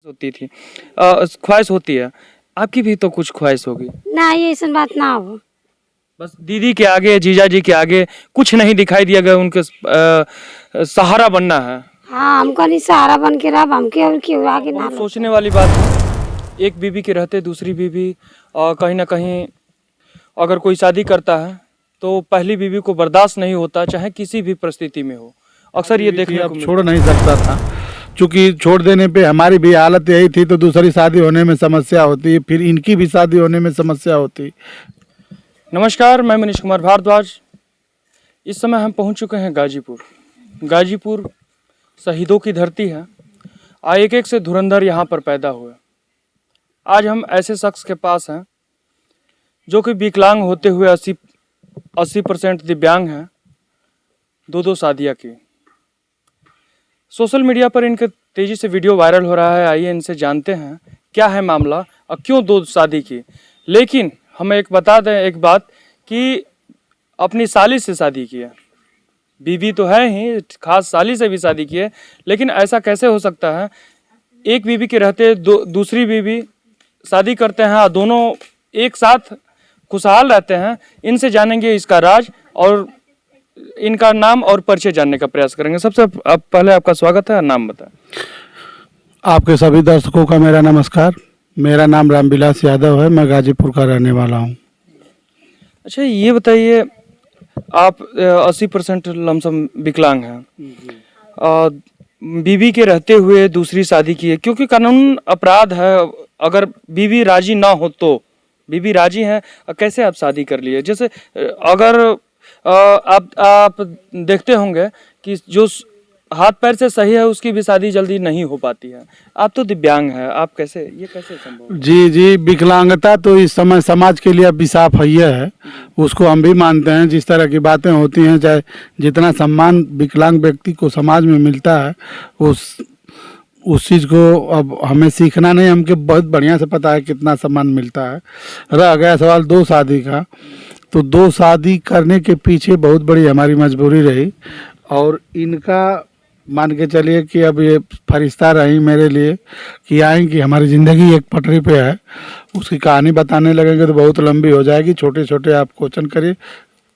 होती थी, ख्वाहिश होती है, आपकी भी तो कुछ ख्वाहिश होगी। ना ये ऐसा बात ना हो। बस दीदी के आगे, जीजा जी के आगे कुछ नहीं दिखाई दिया गया, उनके सहारा बनना है। हाँ, हमको नहीं सहारा बन के रहा, हमके और क्यों आगे ना बहुत लो। सोचने वाली बात है। एक बीवी के रहते दूसरी बीवी, और कहीं ना कहीं अगर कोई शादी करता है तो पहली बीवी को बर्दाश्त नहीं होता, चाहे किसी भी परिस्थिति में हो। अक्सर ये देखने को छोड़ नहीं सकता था, क्योंकि छोड़ देने पे हमारी भी हालत यही थी, तो दूसरी शादी होने में समस्या होती, फिर इनकी भी शादी होने में समस्या होती। नमस्कार, मैं मनीष कुमार भारद्वाज। इस समय हम पहुंच चुके हैं गाजीपुर। गाजीपुर शहीदों की धरती है। एक एक से धुरंधर यहाँ पर पैदा हुए। आज हम ऐसे शख्स के पास हैं जो कि विकलांग होते हुए 80% दिव्यांग हैं, दो शादियाँ की। सोशल मीडिया पर इनके तेजी से वीडियो वायरल हो रहा है। आइए इनसे जानते हैं क्या है मामला और क्यों 2 शादी की। लेकिन हमें एक बता दें एक बात कि अपनी साली से शादी की है, बीवी तो है ही, खास साली से भी शादी की है। लेकिन ऐसा कैसे हो सकता है, एक बीवी के रहते दूसरी बीवी शादी करते हैं और दोनों एक साथ खुशहाल रहते हैं। इनसे जानेंगे इसका राज और इनका नाम और परिचय जानने का प्रयास करेंगे। सबसे पहले आपका स्वागत है, नाम बताएं। आपके सभी दर्शकों का मेरा नमस्कार। मेरा नाम रामविलास यादव है, मैं गाजीपुर का रहने वाला हूँ। अच्छा, ये बताइए, आप 80% लमसम विकलांग हैं, बीवी के रहते हुए दूसरी शादी की है, क्योंकि कानून अपराध है। अगर बीवी राजी ना हो तो, बीवी राजी है, कैसे आप शादी कर लिए? जैसे अगर आप देखते होंगे कि जो हाथ पैर से सही है उसकी भी शादी जल्दी नहीं हो पाती है। आप तो दिव्यांग हैं, आप कैसे, ये कैसे संभव? जी, विकलांगता तो इस समय समाज के लिए अभिशाप है, उसको हम भी मानते हैं। जिस तरह की बातें होती हैं, चाहे जितना सम्मान विकलांग व्यक्ति को समाज में मिलता है, उस चीज़ को अब हमें सीखना नहीं, हमको बहुत बढ़िया से पता है कितना सम्मान मिलता है। रह गया सवाल 2 शादी का, तो 2 शादी करने के पीछे बहुत बड़ी हमारी मजबूरी रही। और इनका मान के चलिए कि अब ये फरिश्ता रही मेरे लिए कि आएंगी, हमारी ज़िंदगी एक पटरी पे है। उसकी कहानी बताने लगेंगे तो बहुत लंबी हो जाएगी। छोटे छोटे आप क्वेश्चन करिए,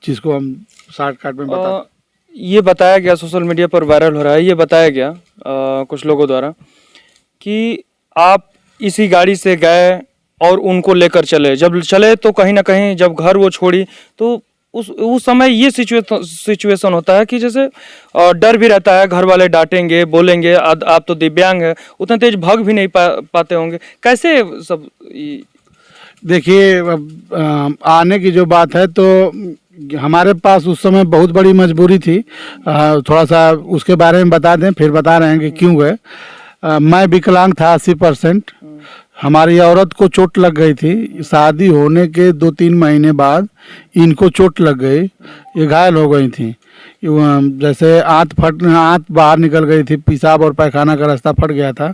जिसको हम शॉर्टकट में बता। ये बताया गया, सोशल मीडिया पर वायरल हो रहा है, ये बताया गया कुछ लोगों द्वारा कि आप इसी गाड़ी से गए और उनको लेकर चले। जब चले तो कहीं ना कहीं जब घर वो छोड़ी तो उस समय ये सिचुएशन होता है कि जैसे डर भी रहता है, घर वाले डांटेंगे, बोलेंगे आप तो दिव्यांग है, उतना तेज भाग भी नहीं पाते होंगे। कैसे सब? देखिए, अब आने की जो बात है, तो हमारे पास उस समय बहुत बड़ी मजबूरी थी। थोड़ा सा उसके बारे में बता दें, फिर बता रहे हैं कि क्यों गए। मैं विकलांग था 80%। हमारी औरत को चोट लग गई थी। शादी होने के 2-3 महीने बाद इनको चोट लग गई, ये घायल हो गई थी। जैसे आंत बाहर निकल गई थी, पेशाब और पैखाना का रास्ता फट गया था।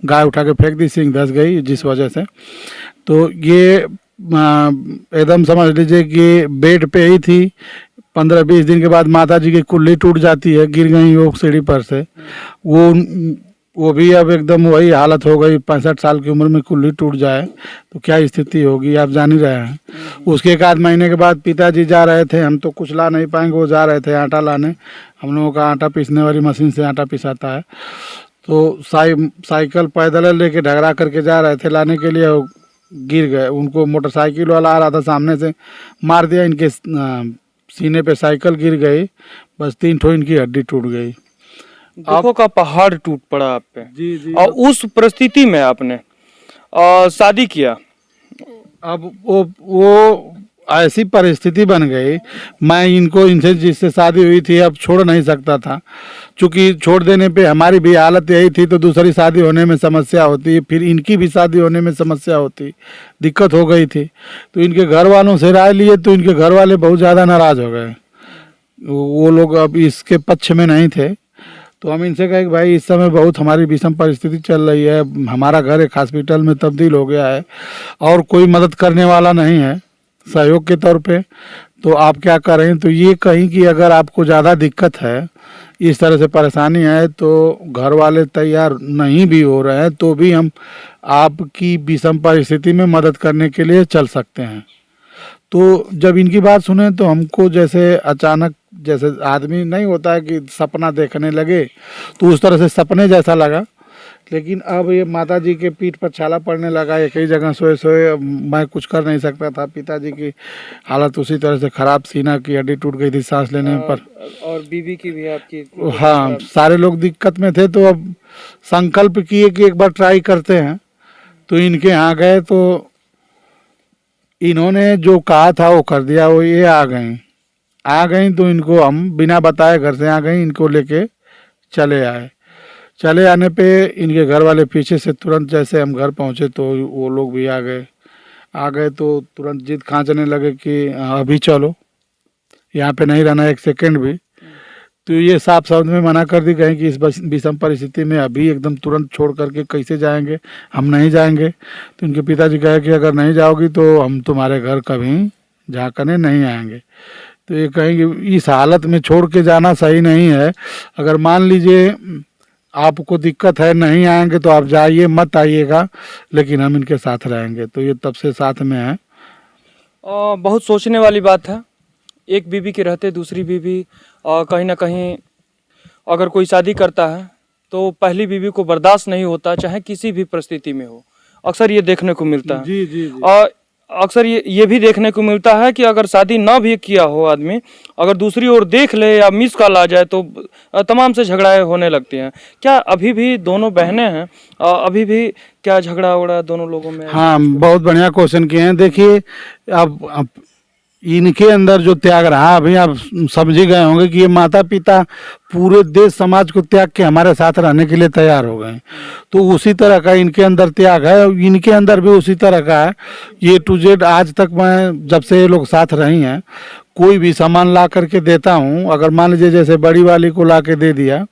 गाय उठा के फेंक दी, सिंग धंस गई जिस वजह से। तो ये एकदम समझ लीजिए कि बेड पे ही थी। 15-20 दिन के बाद माता जी की कुल्ली टूट जाती है, गिर गई वो सीढ़ी पर से। वो भी अब एकदम वही हालत हो गई। 65 साल की उम्र में कुल्ली टूट जाए तो क्या स्थिति होगी, आप जान ही रहे हैं। उसके 1 महीने के बाद पिताजी जा रहे थे, हम तो कुछ ला नहीं पाएंगे, वो जा रहे थे आटा लाने। हम लोगों का आटा पीसने वाली मशीन से आटा पिसाता है, तो साइकिल पैदल लेके ढगरा करके जा रहे थे लाने के लिए, गिर गए। उनको मोटरसाइकिल वाला आ रहा था सामने से, मार दिया, इनके सीने पे साइकिल गिर गई, बस 3 ठो इनकी हड्डी टूट गई। दुखों का पहाड़ टूट पड़ा आप पे। जी। और उस परिस्थिति में आपने शादी किया। अब वो ऐसी परिस्थिति बन गई, मैं इनसे जिससे शादी हुई थी अब छोड़ नहीं सकता था, क्योंकि छोड़ देने पे हमारी भी हालत यही थी, तो दूसरी शादी होने में समस्या होती, फिर इनकी भी शादी होने में समस्या होती, दिक्कत हो गई थी। तो इनके घर वालों से राय लिए, तो इनके घर वाले बहुत ज़्यादा नाराज़ हो गए। वो लोग अब इसके पक्ष में नहीं थे। तो हम इनसे कहे कि भाई इस समय बहुत हमारी विषम परिस्थिति चल रही है, हमारा घर एक हॉस्पिटल में तब्दील हो गया है और कोई मदद करने वाला नहीं है सहयोग के तौर पे, तो आप क्या करें? तो ये कहीं कि अगर आपको ज़्यादा दिक्कत है इस तरह से परेशानी है, तो घर वाले तैयार नहीं भी हो रहे हैं तो भी हम आपकी विषम परिस्थिति में मदद करने के लिए चल सकते हैं। तो जब इनकी बात सुने तो हमको जैसे अचानक, जैसे आदमी नहीं होता है कि सपना देखने लगे, तो उस तरह से सपने जैसा लगा। लेकिन अब ये माता जी के पीठ पर छाला पड़ने लगा, एक ही जगह सोए सोए। अब मैं कुछ कर नहीं सकता था। पिताजी की हालत उसी तरह से खराब, सीना की हड्डी टूट गई थी सांस लेने पर। और बीवी की भी आपकी हाँ, सारे लोग दिक्कत में थे। तो अब संकल्प किए कि एक बार ट्राई करते हैं। तो इनके यहाँ गए तो इन्होंने जो कहा था वो कर दिया। वो ये आ गई तो इनको हम बिना बताए घर से आ गई, इनको लेके चले आए। चले आने पे इनके घर वाले पीछे से तुरंत, जैसे हम घर पहुंचे तो वो लोग भी आ गए तो तुरंत जिद खांचने लगे कि अभी चलो, यहाँ पे नहीं रहना एक सेकंड भी। तो ये साफ शब्द में मना कर दी गई कि इस विषम परिस्थिति में अभी एकदम तुरंत छोड़ करके कैसे जाएंगे, हम नहीं जाएंगे। तो इनके पिताजी कहे कि अगर नहीं जाओगी तो हम तुम्हारे घर कभी झांकने नहीं आएंगे। तो ये कहेंगे इस हालत में छोड़ के जाना सही नहीं है। अगर मान लीजिए आपको दिक्कत है, नहीं आएंगे तो आप जाइए, मत आइएगा, लेकिन हम इनके साथ रहेंगे। तो ये तब से साथ में है। बहुत सोचने वाली बात है। एक बीवी के रहते दूसरी बीवी कहीं ना कहीं अगर कोई शादी करता है तो पहली बीवी को बर्दाश्त नहीं होता, चाहे किसी भी परिस्थिति में हो। अक्सर ये देखने को मिलता है। जी जी जी। और अक्सर ये भी देखने को मिलता है कि अगर शादी ना भी किया हो आदमी, अगर दूसरी ओर देख ले या मिस कॉल आ जाए तो तमाम से झगड़ाएं होने लगती हैं। क्या अभी भी दोनों बहनें हैं, अभी भी क्या झगड़ा उगड़ा दोनों लोगों में? हाँ, बहुत बढ़िया क्वेश्चन किए हैं। देखिए अब इनके अंदर जो त्याग रहा, अभी आप समझ ही गए होंगे कि ये माता पिता पूरे देश समाज को त्याग के हमारे साथ रहने के लिए तैयार हो गए। तो उसी तरह का इनके अंदर त्याग है, इनके अंदर भी उसी तरह का है। ये टू जेड आज तक मैं जब से ये लोग साथ रही हैं, कोई भी सामान ला करके देता हूँ। अगर मान लीजिए जैसे बड़ी वाली को ला के दे दिया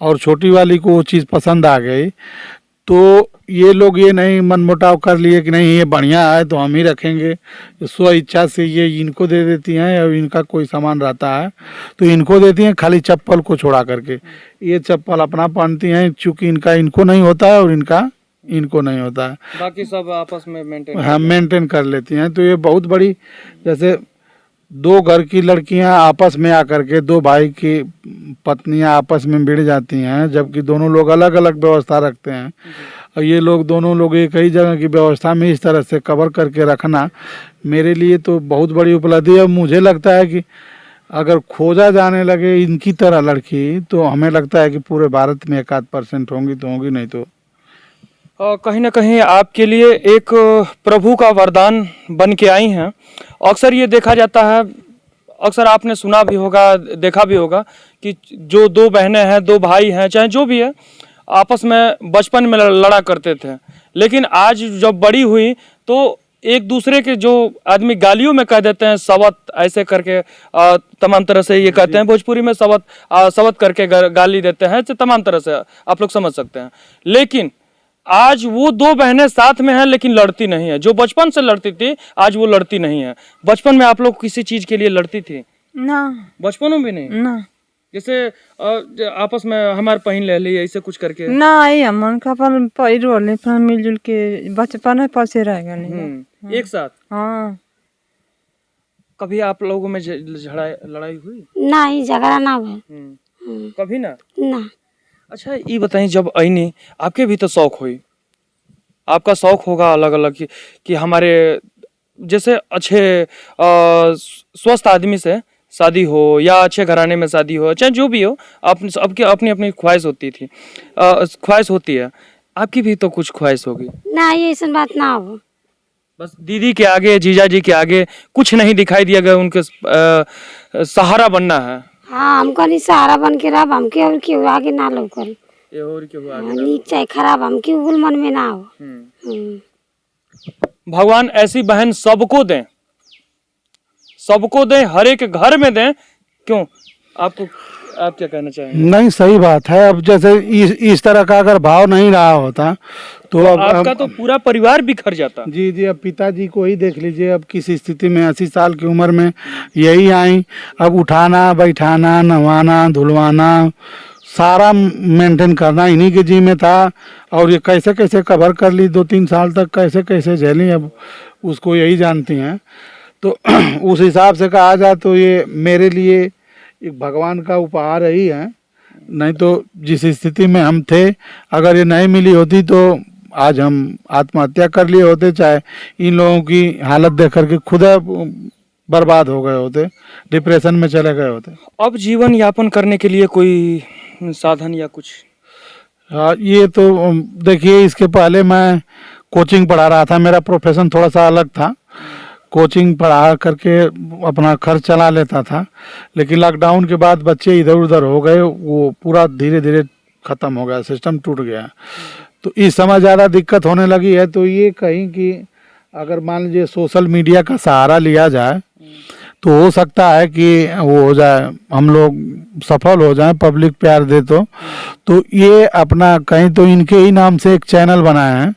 और छोटी वाली को वो चीज़ पसंद आ गई, तो ये लोग ये नहीं मनमुटाव कर लिए कि नहीं ये बढ़िया है तो हम ही रखेंगे। स्व इच्छा से ये इनको दे देती हैं, और इनका कोई सामान रहता है तो इनको देती हैं, खाली चप्पल को छोड़ा करके। ये चप्पल अपना पहनती हैं, चूँकि इनका इनको नहीं होता है और इनका इनको नहीं होता है। बाकी सब आपस में मेंटेन हाँ, मेंटेन कर लेती हैं। तो ये बहुत बड़ी, जैसे दो घर की लड़कियां आपस में आकर के, दो भाई की पत्नियां आपस में भिड़ जाती हैं, जबकि दोनों लोग अलग अलग व्यवस्था रखते हैं। और ये लोग दोनों लोग एक ही जगह की व्यवस्था में इस तरह से कवर करके रखना मेरे लिए तो बहुत बड़ी उपलब्धि है। मुझे लगता है कि अगर खोजा जाने लगे इनकी तरह लड़की, तो हमें लगता है कि पूरे भारत में 1-8% होंगी तो होंगी, नहीं तो कहीं ना कहीं आपके लिए एक प्रभु का वरदान बन के आई हैं। अक्सर ये देखा जाता है, अक्सर आपने सुना भी होगा, देखा भी होगा कि जो दो बहनें हैं, दो भाई हैं, चाहे जो भी है, आपस में बचपन में लड़ा करते थे। लेकिन आज जब बड़ी हुई तो एक दूसरे के जो आदमी गालियों में कह देते हैं, सवत ऐसे करके तमाम तरह से ये कहते हैं, भोजपुरी में सवत सवत करके गाली देते हैं, तो तमाम तरह से आप लोग समझ सकते हैं। लेकिन आज वो दो बहनें साथ में हैं लेकिन लड़ती नहीं है। जो बचपन से लड़ती थी आज वो लड़ती नहीं है। बचपन में आप लोग किसी चीज के लिए लड़ती थी? ना, बचपन में भी नहीं ना, जैसे आपस में हमारे पहन ले ली ऐसे कुछ करके? ना, ये हमन का पर पैरो ले पर मिलजुल के बचपन में पसे रह गए। एक साथ? हाँ। कभी आप लोगों में लड़ाई हुई? नहीं, झगड़ा ना हुआ। कभी ना? ना। अच्छा ये बताइए, जब आईनी आपके भी तो शौक हुई, आपका शौक होगा अलग अलग कि हमारे जैसे अच्छे स्वस्थ आदमी से शादी हो या अच्छे घराने में शादी हो, चाहे जो भी हो, सबकी अपनी अपनी ख्वाहिश होती थी, ख्वाहिश होती है। आपकी भी तो कुछ ख्वाहिश होगी ना, ये ऐसा बात ना हो। बस दीदी के आगे, जीजा जी के आगे कुछ नहीं दिखाई दिया गया, उनके सहारा बनना है। हाँ, हमको नहीं सहारा बन के रह, हमके और क्यों आगे ना लो कर। ये और क्यों आगे? नीक चाहे खराब, हमके उगल मन में ना हो। भगवान ऐसी बहन सबको दें, सबको दें, हर एक घर में दें। क्यों आपको आप क्या कहना चाहेंगे? नहीं, सही बात है। अब जैसे इस तरह का अगर भाव नहीं रहा होता तो आपका तो पूरा परिवार बिखर जाता। जी जी, अब पिताजी को ही देख लीजिए, अब किस स्थिति में 80 साल की उम्र में यही आई। अब उठाना बैठाना नहवाना धुलवाना सारा मेंटेन करना इन्हीं के जी में था। और ये कैसे कैसे कवर कर ली 2-3 साल तक, कैसे कैसे झेली, अब उसको यही जानती हैं। तो उस हिसाब से कहा जाए तो ये मेरे लिए एक भगवान का उपहार ही है। नहीं तो जिस स्थिति में हम थे, अगर ये नहीं मिली होती तो आज हम आत्महत्या कर लिए होते, चाहे इन लोगों की हालत देख करके खुद बर्बाद हो गए होते, डिप्रेशन में चले गए होते। अब जीवन यापन करने के लिए कोई साधन या कुछ? हाँ, ये तो देखिए, इसके पहले मैं कोचिंग पढ़ा रहा था। मेरा प्रोफेशन थोड़ा सा अलग था। कोचिंग पढ़ा करके अपना खर्च चला लेता था, लेकिन लॉकडाउन के बाद बच्चे इधर उधर हो गए, वो पूरा धीरे धीरे ख़त्म हो गया, सिस्टम टूट गया। तो इस समय ज़्यादा दिक्कत होने लगी है। तो ये कहीं कि अगर मान लीजिए सोशल मीडिया का सहारा लिया जाए तो हो सकता है कि वो हो जाए, हम लोग सफल हो जाएं, पब्लिक प्यार दे तो ये अपना कहीं तो इनके ही नाम से एक चैनल बनाए हैं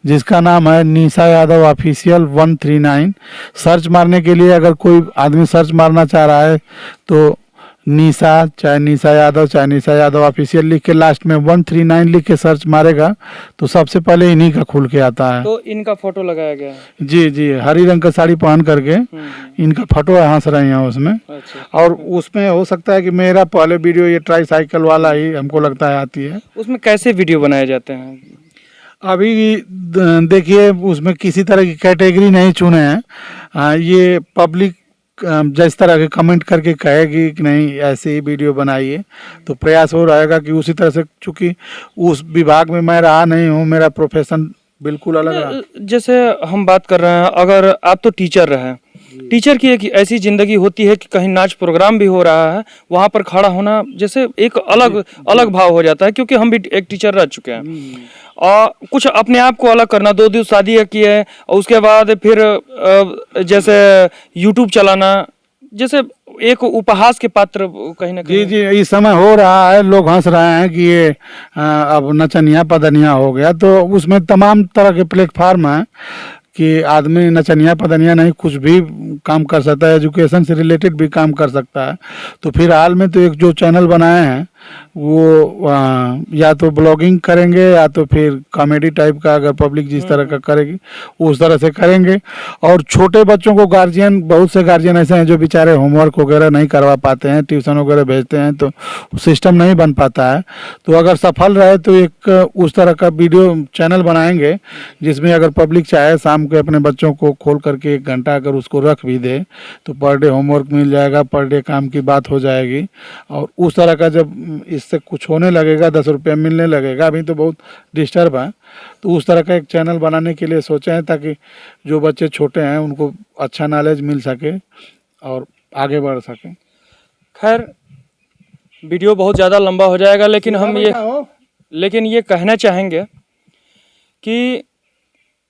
जिसका नाम है निशा यादव ऑफिशियल 139। सर्च मारने के लिए अगर कोई आदमी सर्च मारना चाह रहा है तो निशा, चाहे निशा यादव ऑफिशियल लिख के लास्ट में 139 लिख के सर्च मारेगा तो सबसे पहले इन्हीं का खुल के आता है। तो इनका फोटो लगाया गया है? जी जी, हरी रंग का साड़ी पहन करके इनका फोटो हंस रहे हैं उसमें। अच्छा। और उसमें हो सकता है कि मेरा पहले वीडियो ये ट्राई साइकिल वाला ही हमको लगता है आती है। उसमें कैसे वीडियो बनाए जाते हैं? अभी देखिए, उसमें किसी तरह की कैटेगरी नहीं चुने हैं। ये पब्लिक जिस तरह के कमेंट करके कहेगी कि नहीं ऐसे ही वीडियो बनाइए तो प्रयास हो रहेगा कि उसी तरह से, चूँकि उस विभाग में मैं रहा नहीं हूँ, मेरा प्रोफेशन बिल्कुल अलग रहा। जैसे हम बात कर रहे हैं, अगर आप तो टीचर रहे, टीचर की एक ऐसी जिंदगी होती है कि कहीं नाच प्रोग्राम भी हो रहा है, वहां पर खड़ा होना जैसे एक अलग भाव हो जाता है, क्योंकि हम भी एक टीचर रह चुके हैं। और कुछ अपने आप को अलग करना, 2 दिन शादी की है और उसके बाद फिर जैसे यूट्यूब चलाना, जैसे एक उपहास के पात्र कहीं ना कहीं। जी जी, इस समय हो रहा है, लोग हंस रहे हैं कि ये अब नचनिया पदनिया हो गया। तो उसमें तमाम तरह के प्लेटफार्म हैं कि आदमी नचनिया पदनिया नहीं, कुछ भी काम कर सकता है, एजुकेशन से रिलेटेड भी काम कर सकता है। तो फिलहाल में तो एक जो चैनल बनाए हैं वो या तो ब्लॉगिंग करेंगे या तो फिर कॉमेडी टाइप का, अगर पब्लिक जिस तरह का करेगी उस तरह से करेंगे। और छोटे बच्चों को गार्जियन, बहुत से गार्जियन ऐसे हैं जो बेचारे होमवर्क वगैरह नहीं करवा पाते हैं, ट्यूशन वगैरह भेजते हैं तो सिस्टम नहीं बन पाता है। तो अगर सफल रहे तो एक उस तरह का वीडियो चैनल बनाएंगे जिसमें अगर पब्लिक चाहे शाम को अपने बच्चों को खोल करके 1 घंटा अगर उसको रख भी दे तो पर डे होमवर्क मिल जाएगा, पर डे काम की बात हो जाएगी। और उस तरह का जब इससे कुछ होने लगेगा, 10 रुपये मिलने लगेगा, अभी तो बहुत डिस्टर्ब है, तो उस तरह का एक चैनल बनाने के लिए सोचे हैं ताकि जो बच्चे छोटे हैं उनको अच्छा नॉलेज मिल सके और आगे बढ़ सके। खैर, वीडियो बहुत ज़्यादा लंबा हो जाएगा, लेकिन ये कहना चाहेंगे कि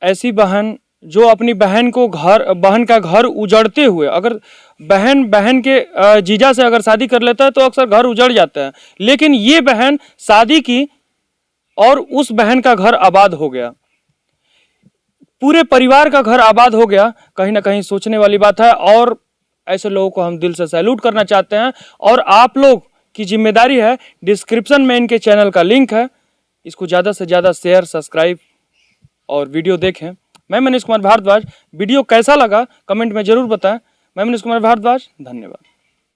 ऐसी बहन जो अपनी बहन का घर उजड़ते हुए, अगर बहन के जीजा से अगर शादी कर लेता है तो अक्सर घर उजड़ जाता है, लेकिन ये बहन शादी की और उस बहन का घर आबाद हो गया, पूरे परिवार का घर आबाद हो गया। कहीं ना कहीं सोचने वाली बात है और ऐसे लोगों को हम दिल से सैल्यूट करना चाहते हैं। और आप लोग की जिम्मेदारी है, डिस्क्रिप्शन में इनके चैनल का लिंक है, इसको ज़्यादा से ज़्यादा शेयर, सब्सक्राइब और वीडियो देखें। मैं मनीष कुमार भारद्वाज, वीडियो कैसा लगा कमेंट में ज़रूर बताएं। मैं मनीष कुमार भारद्वाज, धन्यवाद।